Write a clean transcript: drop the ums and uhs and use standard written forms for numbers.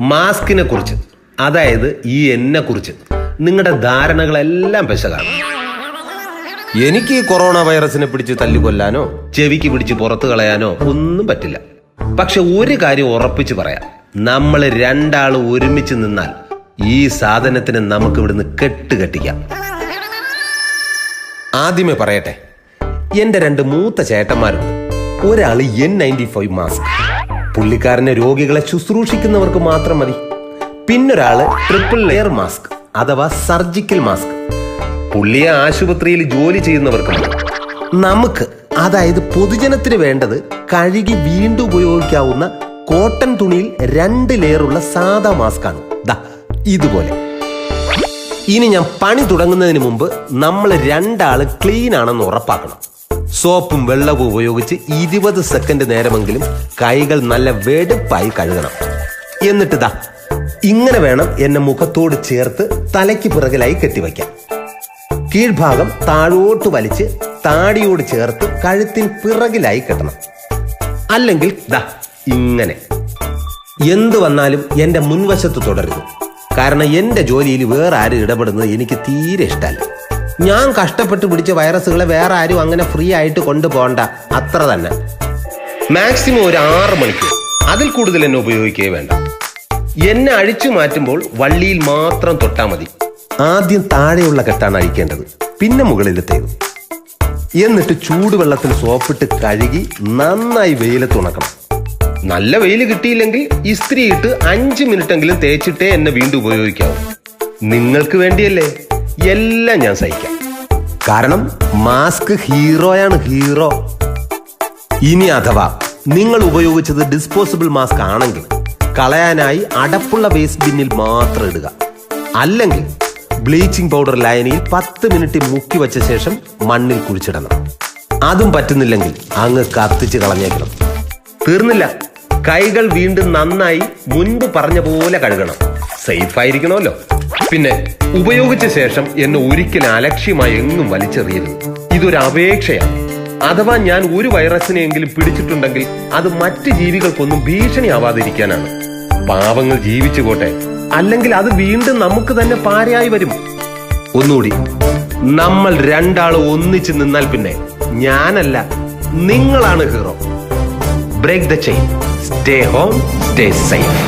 മാസ്കിനെ കുറിച്ച്, അതായത് ഈ എന്നെ കുറിച്ച് നിങ്ങളുടെ ധാരണകളെല്ലാം പെശകാണ്. എനിക്ക് ഈ കൊറോണ വൈറസിനെ പിടിച്ച് തല്ലിക്കൊല്ലാനോ ചെവിക്ക് പിടിച്ച് പുറത്തു കളയാനോ ഒന്നും പറ്റില്ല. പക്ഷെ ഒരു കാര്യം ഉറപ്പിച്ച് പറയാം, നമ്മൾ രണ്ടാള് ഒരുമിച്ച് നിന്നാൽ ഈ സാധനത്തിന് നമുക്ക് ഇവിടുന്ന് കെട്ടുകെട്ടിക്കാം. ആദ്യമേ പറയട്ടെ, എന്റെ 2 മൂത്ത ചേട്ടന്മാരുണ്ട്. ഒരാള് N95 മാസ്ക്, പുള്ളിക്കാരനെ രോഗികളെ ശുശ്രൂഷിക്കുന്നവർക്ക് മാത്രം മതി. പിന്നൊരാള് ട്രിപ്പിൾ ലെയർ മാസ്ക് അഥവാ സർജിക്കൽ മാസ്ക്, പുള്ളിയെ ആശുപത്രിയിൽ ജോലി ചെയ്യുന്നവർക്ക് മതി. നമുക്ക്, അതായത് പൊതുജനത്തിന് വേണ്ടത് കഴുകി വീണ്ടും ഉപയോഗിക്കാവുന്ന കോട്ടൺ തുണിയിൽ 2 ലെയറുള്ള സാധാ മാസ്കാണ്. ദാ ഇതുപോലെ. ഇനി ഞാൻ പണി തുടങ്ങുന്നതിന് മുമ്പ് നമ്മൾ 2 ആള് ക്ലീൻ ആണെന്ന് ഉറപ്പാക്കണം. സോപ്പും വെള്ളവും ഉപയോഗിച്ച് 20 സെക്കൻഡ് നേരമെങ്കിലും കൈകൾ നല്ല വെടുപ്പായി കഴുകണം. എന്നിട്ട് ദാ ഇങ്ങനെ വേണം എന്നെ മുഖത്തോട് ചേർത്ത് തലയ്ക്ക് പിറകിലായി കെട്ടിവയ്ക്കാം. കീഴ്ഭാഗം താഴോട്ട് വലിച്ച് താടിയോട് ചേർത്ത് കഴുത്തിന് പിറകിലായി കെട്ടണം. അല്ലെങ്കിൽ ദാ ഇങ്ങനെ. എന്തു വന്നാലും എന്റെ മുൻവശത്ത് തുടരുത്. കാരണം എന്റെ ജോലിയിൽ വേറെ ആരും ഇടപെടുന്നത് എനിക്ക് തീരെ ഇഷ്ടമല്ല. ഞാൻ കഷ്ടപ്പെട്ട് പിടിച്ച വൈറസുകളെ വേറെ ആരും അങ്ങനെ ഫ്രീ ആയിട്ട് കൊണ്ടുപോകണ്ട, അത്ര തന്നെ. മാക്സിമം ഒരു 6 മണിക്കൂർ, അതിൽ കൂടുതൽ എന്നെ ഉപയോഗിക്കുകയേ വേണ്ട. എന്നെ അഴിച്ചു മാറ്റുമ്പോൾ വള്ളിയിൽ മാത്രം തൊട്ടാൽ മതി. ആദ്യം താഴെയുള്ള കെട്ടാണ് അഴിക്കേണ്ടത്, പിന്നെ മുകളിലത്തേത്. എന്നിട്ട് ചൂടുവെള്ളത്തിൽ സോപ്പിട്ട് കഴുകി നന്നായി വെയിലത്ത് ഉണക്കണം. നല്ല വെയിൽ കിട്ടിയില്ലെങ്കിൽ ഇസ്ത്രിയിട്ട് 5 മിനിറ്റെങ്കിലും തേച്ചിട്ടേ എന്നെ വീണ്ടും ഉപയോഗിക്കാവൂ. നിങ്ങൾക്ക് വേണ്ടിയല്ലേ, എല്ലാം ഞാൻ സഹിക്കാം. കാരണം മാസ്ക് ഹീറോയാണ്, ഹീറോ. ഇനി അഥവാ നിങ്ങൾ ഉപയോഗിച്ചത് ഡിസ്പോസിബിൾ മാസ്ക് ആണെങ്കിൽ കളയാനായി അടപ്പുള്ള വേസ്റ്റ് ബിന്നിൽ മാത്രം ഇടുക. അല്ലെങ്കിൽ ബ്ലീച്ചിങ് പൗഡർ ലായനിയിൽ 10 മിനിറ്റ് മുക്കി വെച്ച ശേഷം മണ്ണിൽ കുഴിച്ചിടണം. അതും പറ്റുന്നില്ലെങ്കിൽ അങ്ങ് കത്തിച്ച് കളഞ്ഞേക്കണം. തീർന്നില്ല, കൈകൾ വീണ്ടും നന്നായി മുൻപ് പറഞ്ഞ പോലെ കഴുകണം. സേഫ് ആയിരിക്കണമല്ലോ. പിന്നെ ഉപയോഗിച്ച ശേഷം എന്നെ ഒരിക്കലും അലക്ഷ്യമായി എങ്ങും വലിച്ചെറിയരുത്. ഇതൊരു അപേക്ഷയാണ്. അഥവാ ഞാൻ ഒരു വൈറസിനെയെങ്കിലും പിടിച്ചിട്ടുണ്ടെങ്കിൽ അത് മറ്റ് ജീവികൾക്കൊന്നും ഭീഷണിയാവാതിരിക്കാനാണ്. പാവങ്ങൾ ജീവിച്ചു പോട്ടെ, അല്ലെങ്കിൽ അത് വീണ്ടും നമുക്ക് തന്നെ പാരയായി വരും. ഒന്നുകൂടി, നമ്മൾ 2 ആള് ഒന്നിച്ച് നിന്നാൽ പിന്നെ ഞാനല്ല, നിങ്ങളാണ് hero. Break the chain. Stay home, stay safe.